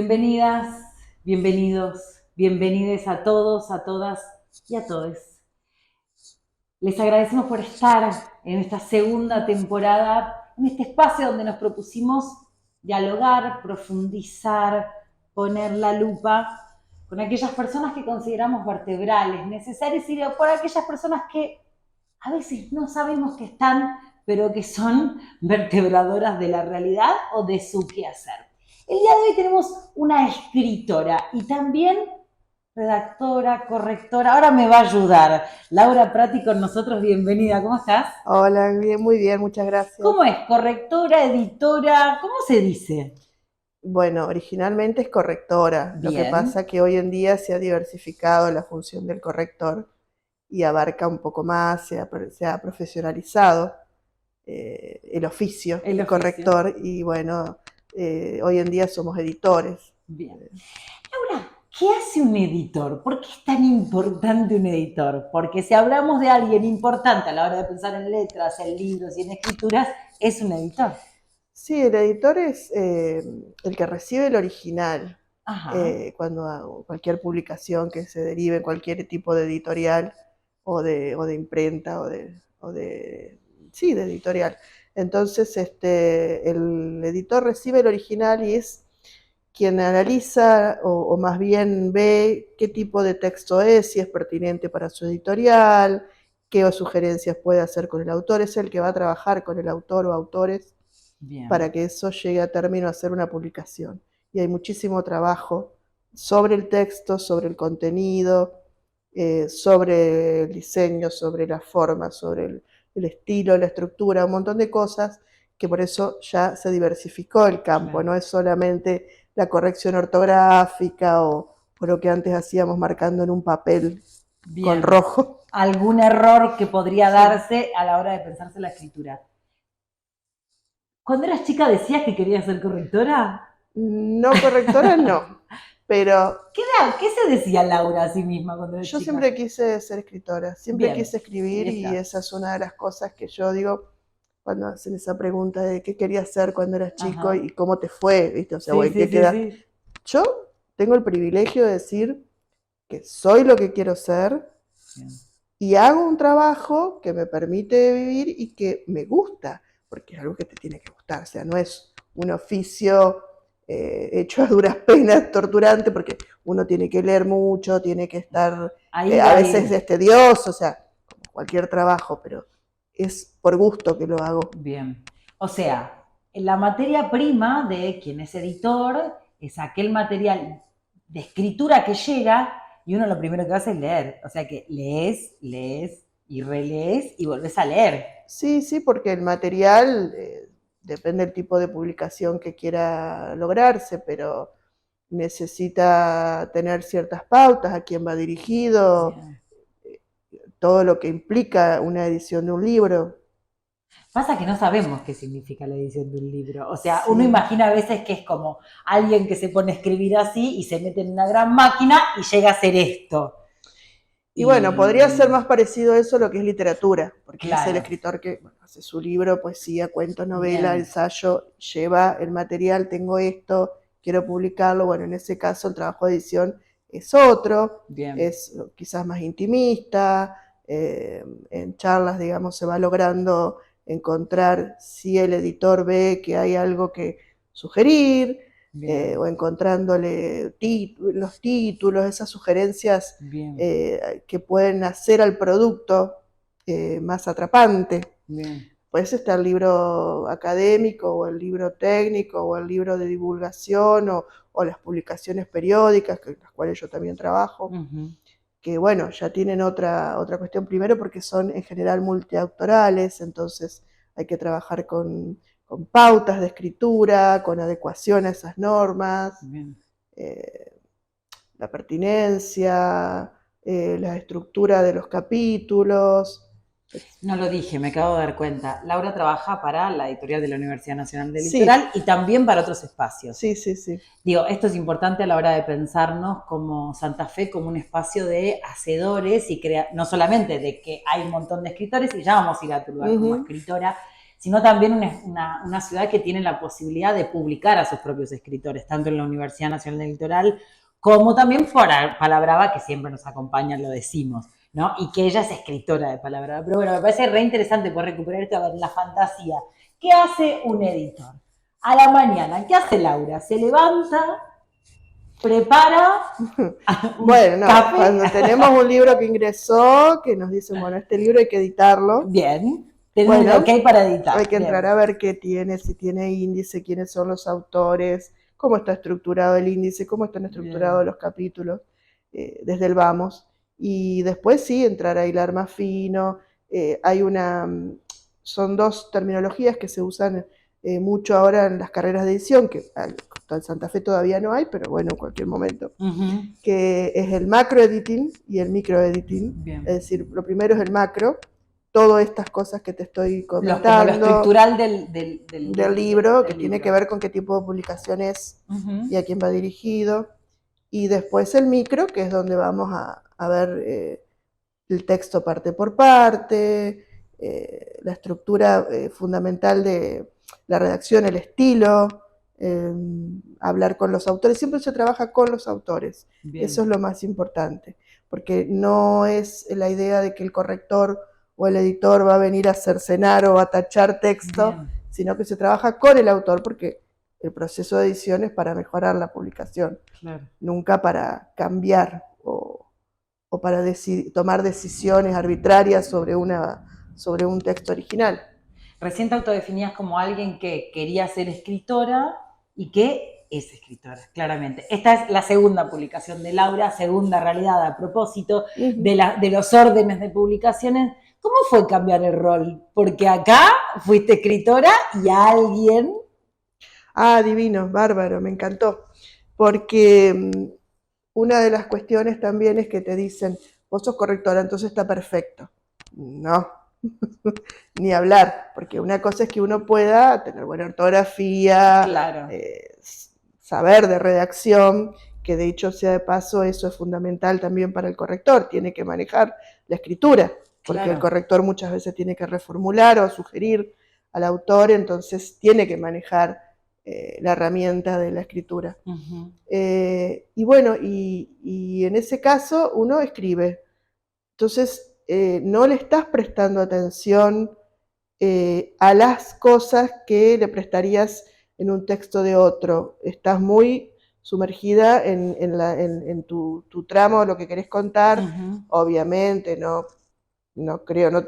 Bienvenidas, bienvenidos, bienvenides a todos, a todas y a todos. Les agradecemos por estar en esta segunda temporada, en este espacio donde nos propusimos dialogar, profundizar, poner la lupa con aquellas personas que consideramos vertebrales, necesarias y por aquellas personas que a veces no sabemos que están, pero que son vertebradoras de la realidad o de su quehacer. El día de hoy tenemos una escritora y también redactora, correctora. Ahora me va a ayudar Laura Prati con nosotros. Bienvenida, ¿cómo estás? Hola, bien, muy bien, muchas gracias. ¿Cómo es? ¿Correctora, editora? ¿Cómo se dice? Bueno, originalmente es correctora. Lo que Bien, pasa que hoy en día se ha diversificado la función del corrector y abarca un poco más, se ha profesionalizado el oficio el de oficio. corrector y bueno, hoy en día somos editores. Bien. Laura, ¿qué hace un editor? ¿Por qué es tan importante un editor? Porque si hablamos de alguien importante a la hora de pensar en letras, en libros y en escrituras, es un editor. Sí, el editor es el que recibe el original. Ajá, Cuando hago cualquier publicación que se derive en cualquier tipo de editorial o de imprenta sí, de editorial. Entonces, el editor recibe el original y es quien analiza o más bien ve qué tipo de texto es, si es pertinente para su editorial, qué sugerencias puede hacer con el autor. Es el que va a trabajar con el autor o autores bien. para que eso llegue a término a ser una publicación. Y hay muchísimo trabajo sobre el texto, sobre el contenido, sobre el diseño, sobre la forma, sobre el estilo, la estructura, un montón de cosas que por eso ya se diversificó el campo, Claro. no es solamente la corrección ortográfica o lo que antes hacíamos marcando en un papel con Bien. rojo. ¿Algún error que podría Sí. darse a la hora de pensarse la escritura? Cuando eras chica decías que querías ser correctora. No correctora, no, pero ¿Qué se decía Laura a sí misma cuando era yo chica? siempre quise ser escritora, siempre Bien, quise ahí escribir y está. esa es una de las cosas que yo digo cuando hacen esa pregunta de qué querías ser cuando eras chico Ajá. y cómo te fue, ¿viste? O sea, o Sí, en sí, qué sí, quedaste. sí. Yo tengo el privilegio de decir que soy lo que quiero ser Bien. y hago un trabajo que me permite vivir y que me gusta, porque es algo que te tiene que gustar, o sea, no es un oficio hecho a duras penas, torturante, porque uno tiene que leer mucho, tiene que estar, Ahí a va a veces ir. es tedioso, o sea, como cualquier trabajo, pero es por gusto que lo hago. Bien. O sea, la materia prima de quien es editor es aquel material de escritura que llega y uno lo primero que hace es leer. O sea que lees, lees y relees y volvés a leer. Sí, sí, porque el material depende del tipo de publicación que quiera lograrse, pero necesita tener ciertas pautas, a quién va dirigido, Bien. todo lo que implica una edición de un libro. Pasa que no sabemos qué significa la edición de un libro. O sea, uno Sí. imagina a veces que es como alguien que se pone a escribir así y se mete en una gran máquina y llega a hacer esto. Y bueno, podría ser Y más parecido a eso lo que es literatura, porque es el claro, escritor que bueno, hace su libro, poesía, cuento, novela, bien, ensayo, lleva el material, tengo esto, quiero publicarlo. Bueno, en ese caso el trabajo de edición es otro, bien. es quizás más intimista, en charlas, digamos, se va logrando encontrar si el editor ve que hay algo que sugerir, Bien, o encontrándole los títulos, esas sugerencias bien, que pueden hacer al producto más atrapante. bien. Pues está el libro académico o el libro técnico o el libro de divulgación o las publicaciones periódicas, que las cuales yo también trabajo, Ujú. que bueno, ya tienen otra cuestión primero porque son en general multiautorales, entonces hay que trabajar con pautas de escritura, con adecuación a esas normas, Bien. eh, la pertinencia, la estructura de los capítulos. No lo dije, me acabo de dar cuenta. Laura trabaja para la editorial de la Universidad Nacional del Sí, Litoral y también para otros espacios. sí, sí, sí. Digo, esto es importante a la hora de pensarnos como Santa Fe como un espacio de hacedores y no solamente de que hay un montón de escritores, y ya vamos a ir a tu lugar como Ujú. escritora, sino también una ciudad que tiene la posibilidad de publicar a sus propios escritores, tanto en la Universidad Nacional del Litoral como también por Palabrava, que siempre nos acompaña, lo decimos, ¿no? Y que ella es escritora de Palabrava. Pero bueno, me parece re interesante poder recuperar esto, a ver, la fantasía. ¿Qué hace un editor? A la mañana, ¿qué hace Laura? Se levanta, prepara Bueno, no, café. cuando tenemos un libro que ingresó, que nos dicen, bueno, este libro hay que editarlo. Bien, tenemos el ok para editar. Hay que Bien. entrar a ver qué tiene, si tiene índice, quiénes son los autores, cómo está estructurado el índice, cómo están estructurados los capítulos, desde el vamos. Y después sí, entrar a hilar más fino. Son dos terminologías que se usan mucho ahora en las carreras de edición, que en Santa Fe todavía no hay, pero bueno, en cualquier momento, que es el macro editing y el micro editing. Es decir, lo primero es el macro, todas estas cosas que te estoy comentando. Como lo estructural del libro, que tiene que ver con qué tipo de publicación es y a quién va dirigido. Y después el micro, que es donde vamos a ver el texto parte por parte, la estructura fundamental de la redacción, el estilo, hablar con los autores. Siempre se trabaja con los autores. Bien. Eso es lo más importante, porque no es la idea de que el corrector o el editor va a venir a cercenar o a tachar texto, bien, sino que se trabaja con el autor, porque el proceso de edición es para mejorar la publicación, claro, nunca para cambiar o para tomar decisiones arbitrarias sobre un texto original. Recién te autodefinías como alguien que quería ser escritora y que es escritora, claramente. Esta es la segunda publicación de Laura, segunda realidad a propósito de los órdenes de publicaciones. ¿Cómo fue cambiar el rol? Porque acá fuiste escritora y alguien... Ah, divino, bárbaro, me encantó. Porque una de las cuestiones también es que te dicen, vos sos correctora, entonces está perfecto. No, ni hablar, porque una cosa es que uno pueda tener buena ortografía, claro, saber de redacción, que de hecho sea de paso eso es fundamental también para el corrector, tiene que manejar la escritura, porque claro, el corrector muchas veces tiene que reformular o sugerir al autor, entonces tiene que manejar la herramienta de la escritura. Y bueno, y en ese caso uno escribe, entonces no le estás prestando atención a las cosas que le prestarías en un texto de otro. Estás muy sumergida en tu tramo, lo que querés contar. Obviamente, no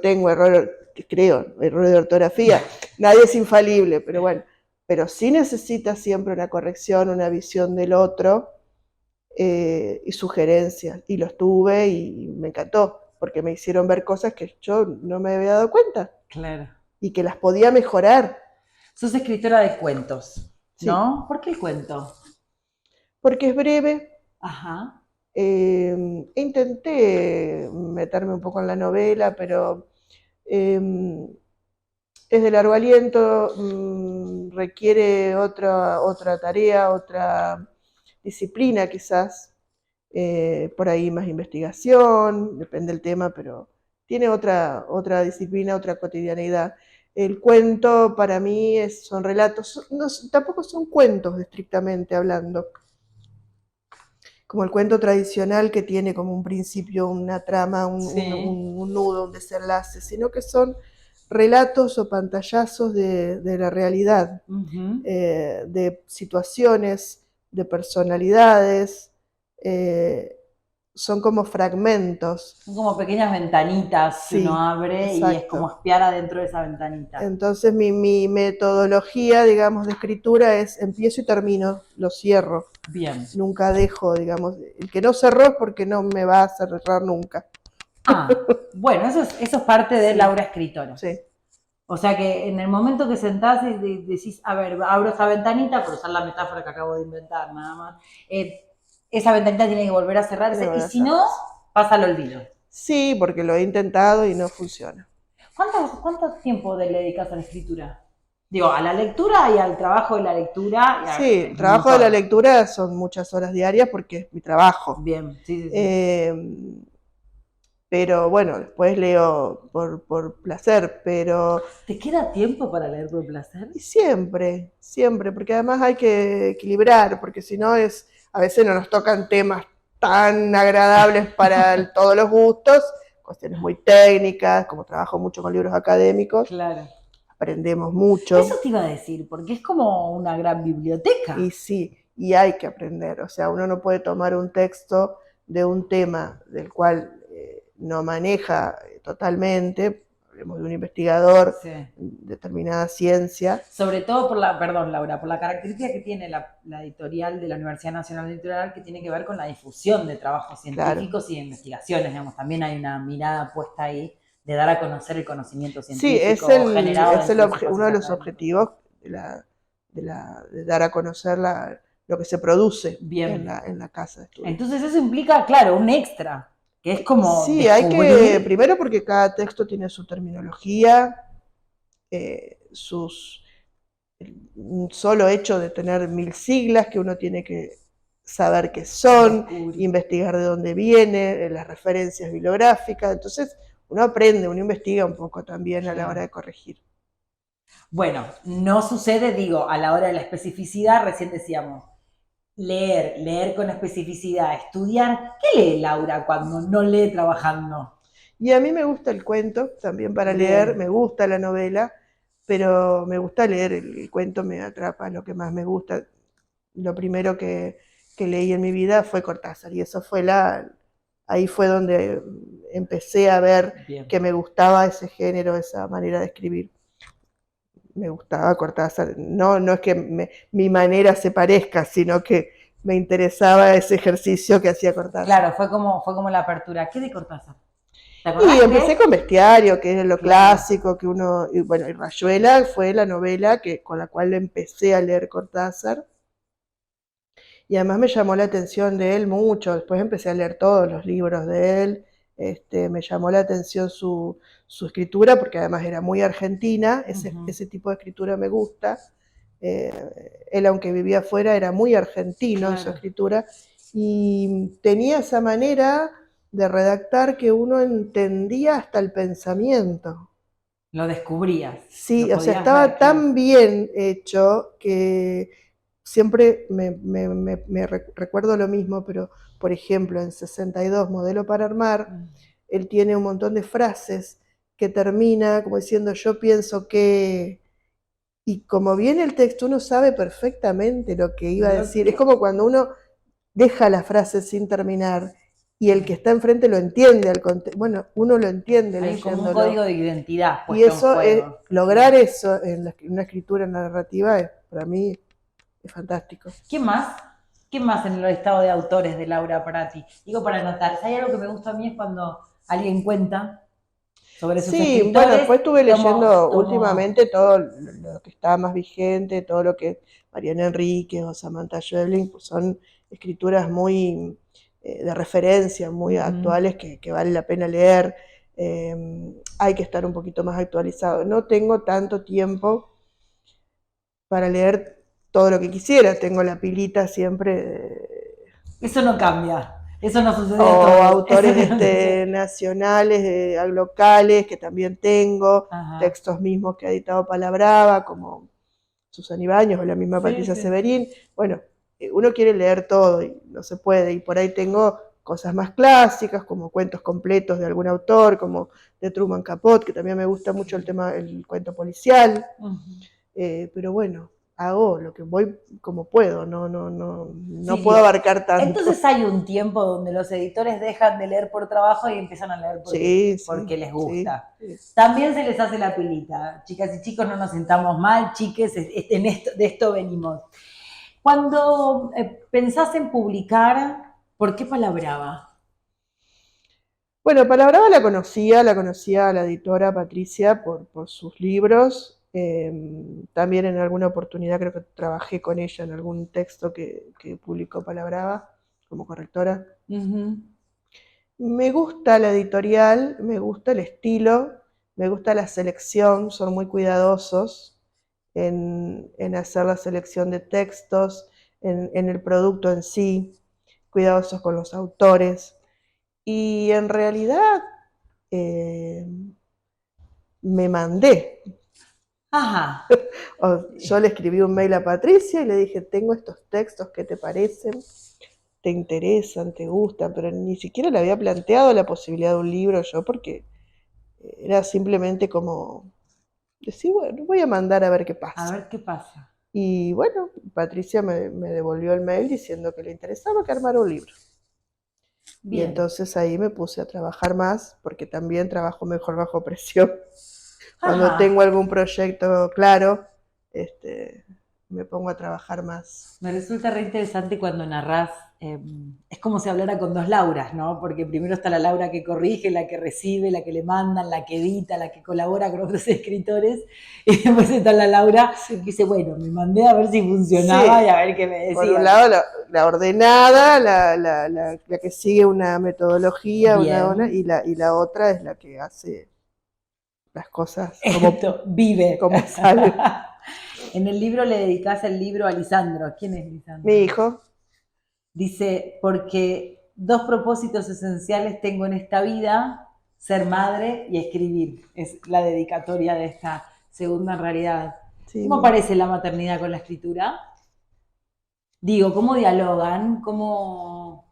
tengo error de ortografía. Nadie es infalible, pero bueno. Pero sí necesitas siempre una corrección, una visión del otro y sugerencias. Y los tuve y me encantó, porque me hicieron ver cosas que yo no me había dado cuenta. Claro. Y que las podía mejorar. Sos escritora de cuentos, ¿no? Sí. ¿Por qué el cuento? Porque es breve. Ajá. Intenté meterme un poco en la novela, pero es de largo aliento, requiere otra tarea, otra disciplina quizás, por ahí más investigación, depende del tema, pero tiene otra disciplina, otra cotidianidad. El cuento para mí son relatos, tampoco son cuentos estrictamente hablando, como el cuento tradicional que tiene como un principio, una trama, un nudo, un desenlace, sino que son relatos o pantallazos de la realidad, de situaciones, de personalidades, son como fragmentos. Son como pequeñas ventanitas que uno abre, exacto, y es como espiar adentro de esa ventanita. Entonces mi metodología, digamos, de escritura es empiezo y termino, lo cierro. Bien. Nunca dejo, digamos, el que no cerró es porque no me va a cerrar nunca. Ah, bueno, eso es parte de Laura escritora. Sí. O sea que en el momento que sentás y decís, a ver, abro esta ventanita, por usar la metáfora que acabo de inventar, nada más, esa ventanita tiene que volver a cerrarse, y si no, pasa al olvido. Sí, porque lo he intentado y no funciona. ¿Cuánto tiempo le dedicas a la escritura? Digo, a la lectura y al trabajo de la lectura. Sí, el trabajo de la lectura son muchas horas diarias porque es mi trabajo. Bien, sí. pero bueno, después leo por placer, pero ¿Te queda tiempo para leer por placer? siempre, siempre, porque además hay que equilibrar, porque si no a veces no nos tocan temas tan agradables para todos los gustos, cuestiones muy técnicas, como trabajo mucho con libros académicos, Claro. aprendemos mucho. Eso te iba a decir, porque es como una gran biblioteca. Y sí, y hay que aprender, o sea, uno no puede tomar un texto de un tema del cual no maneja totalmente, hablemos de un investigador, Sí. determinada ciencia. Sobre todo perdón Laura, por la característica que tiene la editorial de la Universidad Nacional Editorial, que tiene que ver con la difusión de trabajos científicos, claro, y de investigaciones, digamos, también hay una mirada puesta ahí de dar a conocer el conocimiento científico Sí, generado es uno de los objetivos de dar a conocer lo que se produce en la casa de estudio. Entonces eso implica, claro, un extra, que es como sí, descubrir... hay que, primero porque cada texto tiene su terminología, un solo hecho de tener 1000 siglas que uno tiene que saber qué son, investigar de dónde viene, las referencias bibliográficas, entonces uno aprende, uno investiga un poco también a la hora de corregir. Bueno, no sucede, digo, a la hora de la especificidad, recién decíamos, leer con especificidad, estudiar. ¿Qué lee Laura cuando no lee trabajando? Y a mí me gusta el cuento, también para leer, me gusta la novela, pero me gusta leer, el cuento me atrapa, lo que más me gusta. Lo primero que leí en mi vida fue Cortázar, y eso fue ahí fue donde empecé a ver que me gustaba ese género, esa manera de escribir. Me gustaba Cortázar, no es que mi manera se parezca, sino que me interesaba ese ejercicio que hacía Cortázar. Claro, fue como la apertura. ¿Qué de Cortázar? Y empecé con Bestiario, que es lo clásico, que uno, y bueno, y Rayuela fue la novela con la cual empecé a leer Cortázar. Y además me llamó la atención de él mucho, después empecé a leer todos los libros de él, me llamó la atención su escritura, porque además era muy argentina, ese tipo de escritura me gusta. Él, aunque vivía afuera, era muy argentino en su escritura, y tenía esa manera de redactar que uno entendía hasta el pensamiento. Lo descubrías. Sí, o sea, estaba tan bien hecho que siempre me recuerdo lo mismo, pero por ejemplo en 62, Modelo para Armar, él tiene un montón de frases que termina como diciendo yo pienso que... Y como viene el texto, uno sabe perfectamente lo que iba a decir. Es como cuando uno deja la frase sin terminar y el que está enfrente lo entiende, bueno, uno lo entiende leyéndolo. Hay como un código de identidad puesto y eso, en juego. lograr eso en una escritura narrativa, para mí es fantástico. ¿Qué más? ¿Qué más en el listado de autores de Laura para ti? Digo, para anotar. Hay algo que me gusta a mí es cuando alguien cuenta sobre sus escritores. Bueno, después estuve leyendo últimamente todo lo que está más vigente, todo lo que Mariana Enríquez o Samantha Schweblin, pues son escrituras muy de referencia, muy actuales que vale la pena leer. Hay que estar un poquito más actualizado. No tengo tanto tiempo para leer todo lo que quisiera, tengo la pilita siempre. Eso no cambia. Eso no sucede o autores nacionales, locales, que también tengo, textos mismos que ha editado Palabrava, como Susana Ibáñez o la misma Patricia Severín. Bueno, uno quiere leer todo y no se puede, y por ahí tengo cosas más clásicas, como cuentos completos de algún autor, como de Truman Capote, que también me gusta mucho el cuento policial, pero bueno, hago lo que voy como puedo, no puedo abarcar tanto. Entonces hay un tiempo donde los editores dejan de leer por trabajo y empiezan a leer porque les gusta. Sí. También se les hace la pilita. Chicas y chicos, no nos sentamos mal, chiques, de esto venimos. Cuando pensás en publicar, ¿por qué Palabrava? Bueno, Palabrava la conocía a la editora Patricia por sus libros. También en alguna oportunidad creo que trabajé con ella en algún texto que publicó Palabrava como correctora. Me gusta la editorial, me gusta el estilo, me gusta la selección, son muy cuidadosos en hacer la selección de textos, en el producto en sí, cuidadosos con los autores. Y en realidad me mandé. Ajá. Yo le escribí un mail a Patricia y le dije, tengo estos textos, ¿qué te parecen? ¿Te interesan? ¿Te gustan? Pero ni siquiera le había planteado la posibilidad de un libro yo, porque era simplemente como decir, bueno, voy a mandar a ver qué A pasa. ver qué pasa. Y bueno, Patricia me devolvió el mail diciendo que le interesaba que armara un libro. Y Bien. entonces ahí me puse a trabajar más, porque también trabajo mejor bajo presión. Cuando Ajá. tengo algún proyecto claro, me pongo a trabajar más. Me resulta re interesante cuando narrás, es como si hablara con dos Lauras, ¿no? Porque primero está la Laura que corrige, la que recibe, la que le mandan, la que edita, la que colabora con otros escritores, y después está la Laura Sí. que dice, bueno, me mandé a ver si funcionaba Sí. y a ver qué me decían. Por un lado, la ordenada, la que sigue una metodología, y la otra es la que hace las cosas Vive. como salen. En el libro le dedicás el libro a Lisandro. ¿Quién es Lisandro? Mi hijo. Dice, porque dos propósitos esenciales tengo en esta vida, ser madre y escribir. Es la dedicatoria de esta segunda realidad. Sí, ¿Cómo aparece la maternidad con la escritura? Digo, ¿cómo dialogan? ¿Cómo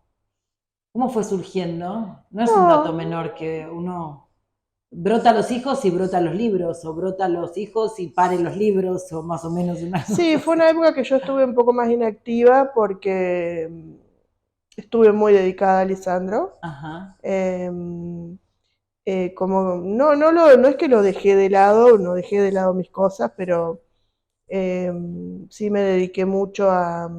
fue surgiendo? No es un dato no, menor que uno brota los hijos y brota los libros, o brota los hijos y pare los libros, o más o menos una sí, cosa fue así. una época que yo estuve un poco más inactiva porque estuve muy dedicada a Lisandro. Ajá. Como no es que lo dejé de lado, no dejé de lado mis cosas, pero sí me dediqué mucho a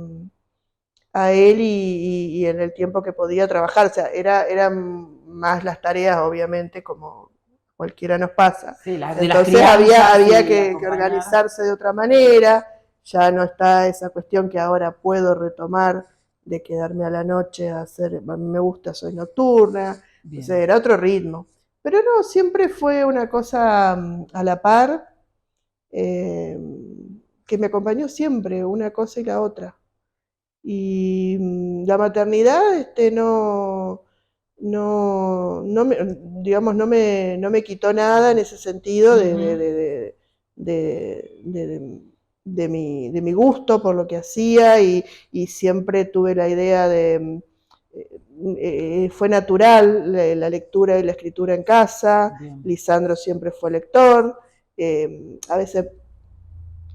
él y en el tiempo que podía trabajar. O sea, eran más las tareas, obviamente, como cualquiera nos pasa. Sí, de las Entonces crianzas había y que acompañar. organizarse de otra manera. Ya no está esa cuestión que ahora puedo retomar de quedarme a la noche a hacer, a mí me gusta, soy nocturna, o sea, Bien. era otro ritmo. Pero no, siempre fue una cosa a la par, eh, que me acompañó siempre, una cosa y la otra. Y la maternidad, no me, digamos, no me quitó nada en ese sentido Ujú. de mi gusto por lo que hacía y siempre tuve la idea fue natural la lectura y la escritura en casa. Bien. Lisandro siempre fue lector. A veces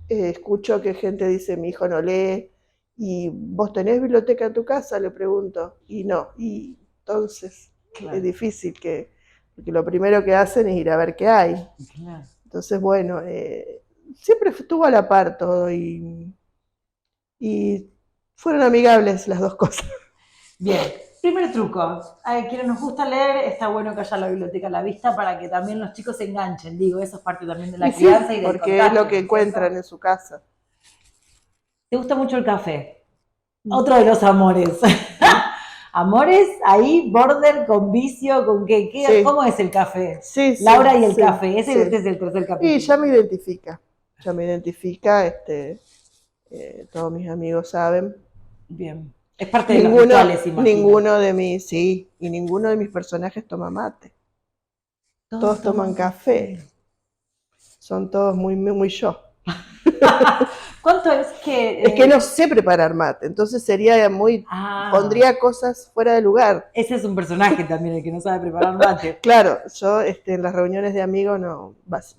escucho que gente dice, mi hijo no lee, y vos tenés biblioteca en tu casa, le pregunto, y no, y entonces Claro. es difícil porque lo primero que hacen es ir a ver qué hay. Claro. Entonces, bueno, siempre estuvo a la par todo y fueron amigables las dos cosas. Bien. Primer truco. A quienes nos gusta leer, está bueno que haya la biblioteca a la vista para que también los chicos se enganchen. Digo, eso es parte también de Y la sí, crianza y del porque es lo contacto, que ¿no es cierto? encuentran en su casa. ¿Te gusta mucho el café? Otro de los amores. Amores, ahí, border, con vicio, con qué, Sí, ¿cómo es el café? sí, Laura y el sí, café, ese sí. es el tercer Y capítulo. ya me identifica, todos mis amigos saben. Bien. Es parte de los rituales, imagino. Sí, y ninguno de mis personajes toma mate. Todos Todos toman toman café. café. Son todos muy yo. ¿Cuánto es que...? Es que no sé preparar mate, entonces pondría cosas fuera de lugar. Ese es un personaje también, el que no sabe preparar mate. Claro, yo en las reuniones de amigos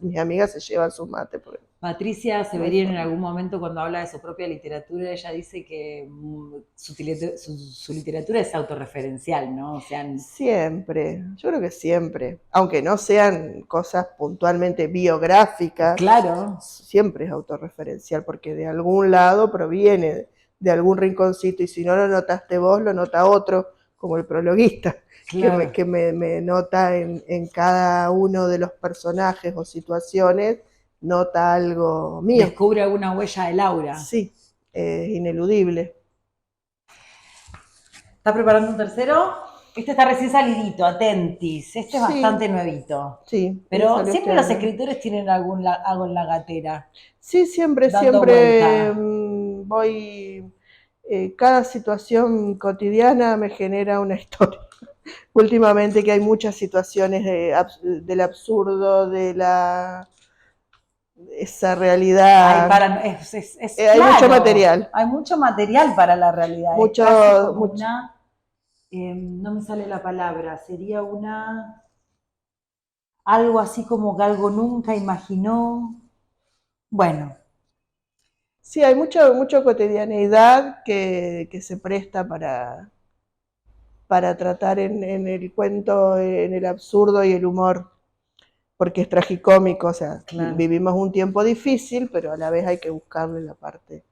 mis amigas se llevan su mate. Patricia No hay Severian en forma. algún momento cuando habla de su propia literatura, ella dice que su literatura es autorreferencial, ¿no? O sea, Siempre, yo creo que siempre, aunque no sean cosas puntualmente biográficas, claro, siempre es autorreferencial, porque de algún lado proviene, de algún rinconcito, y si no lo notaste vos, lo nota otro, como el prologuista, claro. que me nota en cada uno de los personajes o situaciones, nota algo mío. Descubre alguna huella de Laura. Sí, es ineludible. ¿Está preparando un tercero? Este está recién salidito, atentis. Este es Sí, bastante nuevito. sí, Pero salió este siempre los año. escritores tienen algo en la gatera, Sí, siempre, dando siempre vuelta. cada situación cotidiana me genera una historia. últimamente que hay muchas situaciones del absurdo, esa realidad. Hay Mucho material. Hay mucho material para la realidad. Mucho, es casi como mucho. una, no me sale la palabra, sería algo así como que algo nunca imaginó. Bueno. Sí, hay mucho cotidianeidad que se presta para tratar en el cuento, en el absurdo y el humor, porque es tragicómico, o sea, claro. Vivimos un tiempo difícil, pero a la vez hay que buscarle la parte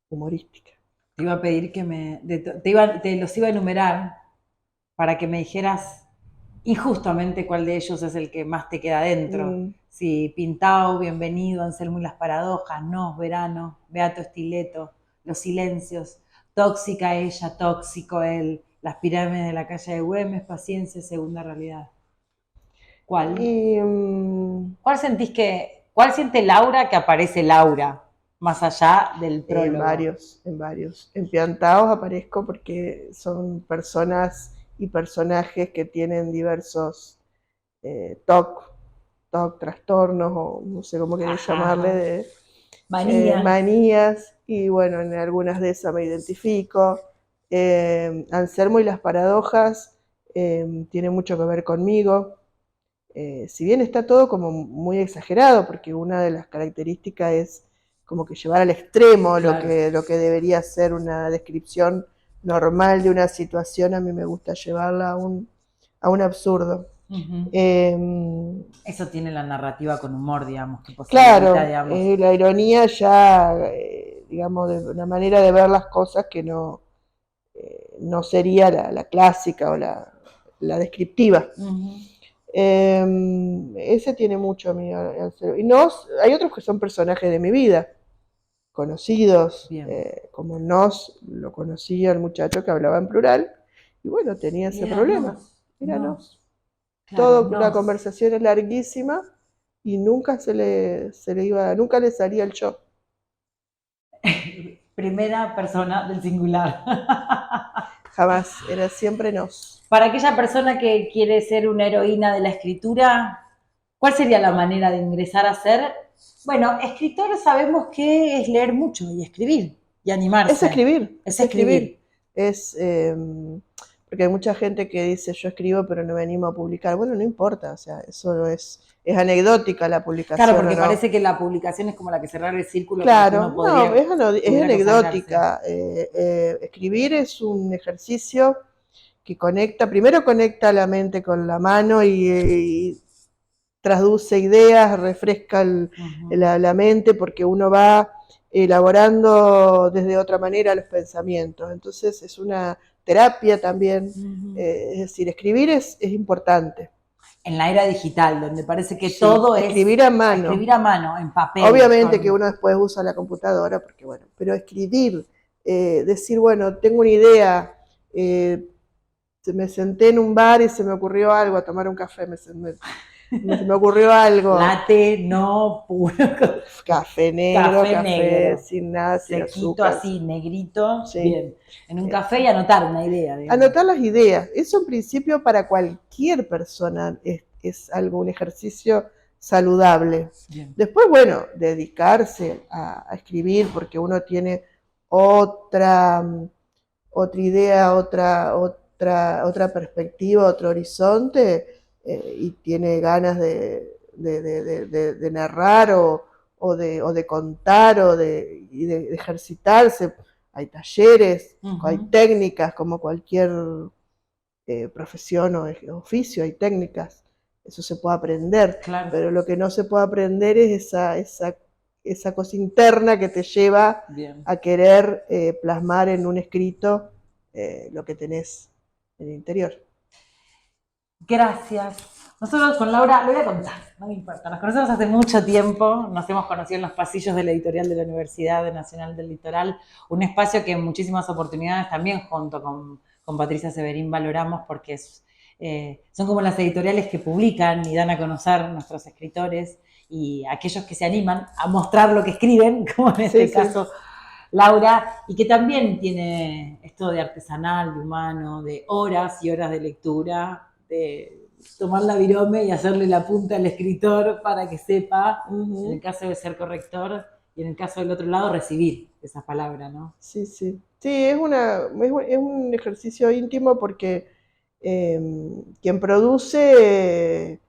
humorística. Te iba a pedir que te los iba a enumerar para que me dijeras injustamente cuál de ellos es el que más te queda dentro. Si Pintao, Bienvenido, Anselmo y las paradojas, Nos, Verano, Beato Estileto, Los silencios, Tóxica ella, tóxico él, Las pirámides de la calle de Güemes, Paciencia, Segunda realidad. ¿Cuál? ¿Cuál siente Laura que aparece Laura? Más allá del prólogo. En varios. En Piantaos aparezco porque son personas y personajes que tienen diversos trastornos, o no sé cómo querés llamarle, manías, y bueno, en algunas de esas me identifico. Anselmo y las paradojas tiene mucho que ver conmigo. Si bien está todo como muy exagerado, porque una de las características es como que llevar al extremo claro. lo que debería ser una descripción normal de una situación, a mí me gusta llevarla a un absurdo. Eso tiene la narrativa con humor, digamos. Que claro, digamos. La ironía ya, digamos, de una manera de ver las cosas que no sería la clásica o la descriptiva. Ese tiene mucho a mí. Y Nos, hay otros que son personajes de mi vida, conocidos, como Nos, lo conocía el muchacho que hablaba en plural, y bueno, tenía ese problema. Era Nos. Claro, una conversación es larguísima y nunca nunca le salía el yo. Primera persona del singular. Jamás, era siempre Nos. Para aquella persona que quiere ser una heroína de la escritura, ¿cuál sería la manera de ingresar a ser? Bueno, escritor sabemos que es leer mucho y escribir y animarse. Es escribir. Es escribir. Porque hay mucha gente que dice yo escribo pero no me animo a publicar. Bueno, no importa, o sea, eso es anecdótica la publicación. Claro, porque parece que la publicación es como la que cerrar el círculo. Claro, es anecdótica. Escribir es un ejercicio que primero conecta la mente con la mano y traduce ideas, refresca la mente, porque uno va elaborando desde otra manera los pensamientos. Entonces es una terapia también. Es decir, escribir es importante. En la era digital, donde parece que todo escribir a mano. Escribir a mano, en papel. Obviamente que uno después usa la computadora, porque bueno, pero escribir, decir, bueno, tengo una idea, me senté en un bar y se me ocurrió algo, a tomar un café, se me ocurrió algo. Latte, no, puro. Café negro. Sin nada, sin azúcar. Así, negrito, sí. Bien. En un café y anotar una idea. Digamos. Anotar las ideas. Eso en principio para cualquier persona es un ejercicio saludable. Bien. Después, bueno, dedicarse a escribir porque uno tiene otra idea, otra perspectiva, otro horizonte, y tiene ganas de narrar o de contar y de ejercitarse. Hay talleres, hay técnicas, como cualquier profesión o oficio, hay técnicas. Eso se puede aprender, claro. Pero lo que no se puede aprender es esa cosa interna que te lleva a querer plasmar en un escrito lo que tenés en el interior. Gracias. Nosotros con Laura, lo voy a contar, no me importa, nos conocemos hace mucho tiempo, nos hemos conocido en los pasillos de la editorial de la Universidad Nacional del Litoral, un espacio que en muchísimas oportunidades también junto con Patricia Severín valoramos porque son como las editoriales que publican y dan a conocer nuestros escritores y aquellos que se animan a mostrar lo que escriben, como en este caso Laura, y que también tiene esto de artesanal, de humano, de horas y horas de lectura, de tomar la virome y hacerle la punta al escritor para que sepa, en el caso de ser corrector, y en el caso del otro lado, recibir esas palabras, ¿no? Sí, sí. Sí, es un ejercicio íntimo porque quien produce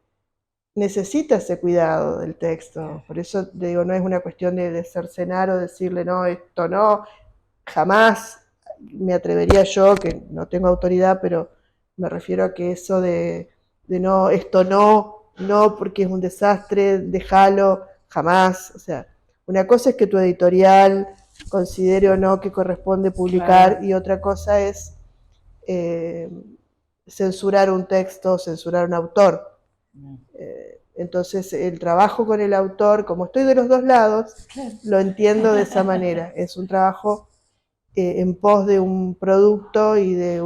necesita ese cuidado del texto. Por eso te digo, no es una cuestión de cercenar o decirle, no, esto no, jamás me atrevería yo, que no tengo autoridad, pero me refiero a que eso de no, esto no, no porque es un desastre, déjalo, jamás. O sea, una cosa es que tu editorial considere o no que corresponde publicar, claro, y otra cosa es censurar un texto, censurar un autor. Entonces el trabajo con el autor, como estoy de los dos lados, lo entiendo de esa manera. Es un trabajo en pos de un producto y de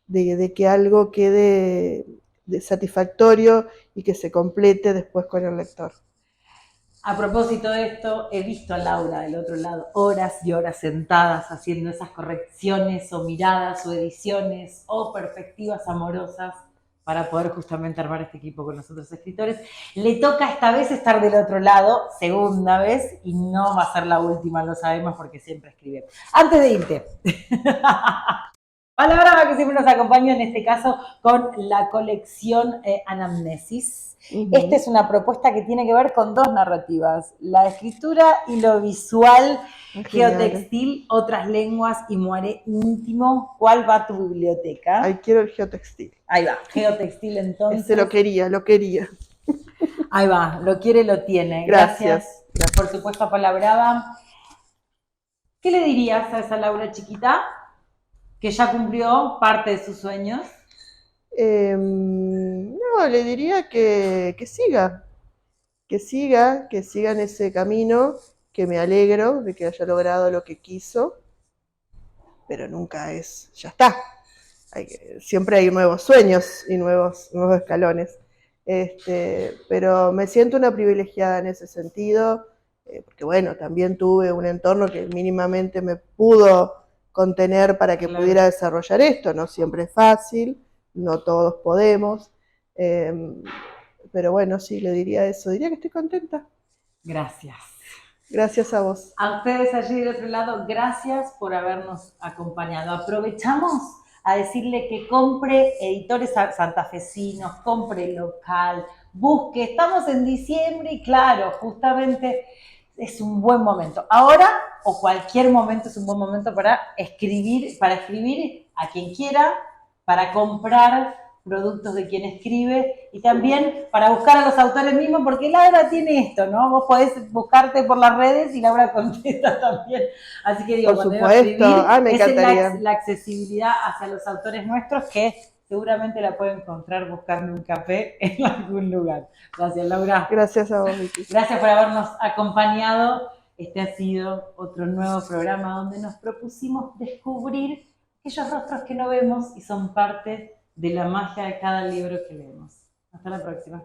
de que algo quede satisfactorio y que se complete después con el lector. A propósito de esto, he visto a Laura del otro lado horas y horas sentadas haciendo esas correcciones o miradas o ediciones o perspectivas amorosas para poder justamente armar este equipo con los otros escritores. Le toca esta vez estar del otro lado, segunda vez, y no va a ser la última, lo sabemos porque siempre escribe. Antes de irte, Palabra que siempre nos acompaña en este caso con la colección Anamnesis. Esta es una propuesta que tiene que ver con dos narrativas, la escritura y lo visual, geotextil, otras lenguas y muare íntimo. ¿Cuál va a tu biblioteca? Ahí quiero el geotextil. Ahí va, geotextil entonces. Ese lo quería, lo quería. Ahí va, lo quiere, lo tiene. Gracias. Por supuesto, Palabra. ¿Qué le dirías a esa Laura chiquita que ya cumplió parte de sus sueños? No, le diría que siga en ese camino, que me alegro de que haya logrado lo que quiso, pero nunca es, ya está. Siempre hay nuevos sueños y nuevos escalones. Pero me siento una privilegiada en ese sentido, porque bueno, también tuve un entorno que mínimamente me pudo contener para que pudiera desarrollar esto. No siempre es fácil, no todos podemos, pero bueno, sí, le diría eso, diría que estoy contenta. Gracias. Gracias a vos. A ustedes allí del otro lado, gracias por habernos acompañado. Aprovechamos a decirle que compre editores santafesinos, compre local, busque, estamos en diciembre y claro, justamente es un buen momento. Ahora o cualquier momento es un buen momento para escribir a quien quiera, para comprar productos de quien escribe y también para buscar a los autores mismos, porque Laura tiene esto, ¿no? Vos podés buscarte por las redes y Laura contesta también. Así que digo, por cuando supuesto, me encantaría. Es la accesibilidad hacia los autores nuestros que seguramente la pueden encontrar buscando un café en algún lugar. Gracias, Laura. Gracias a vos, Vicky. Gracias por habernos acompañado. Este ha sido otro nuevo programa donde nos propusimos descubrir aquellos rostros que no vemos y son parte de la magia de cada libro que leemos. Hasta la próxima.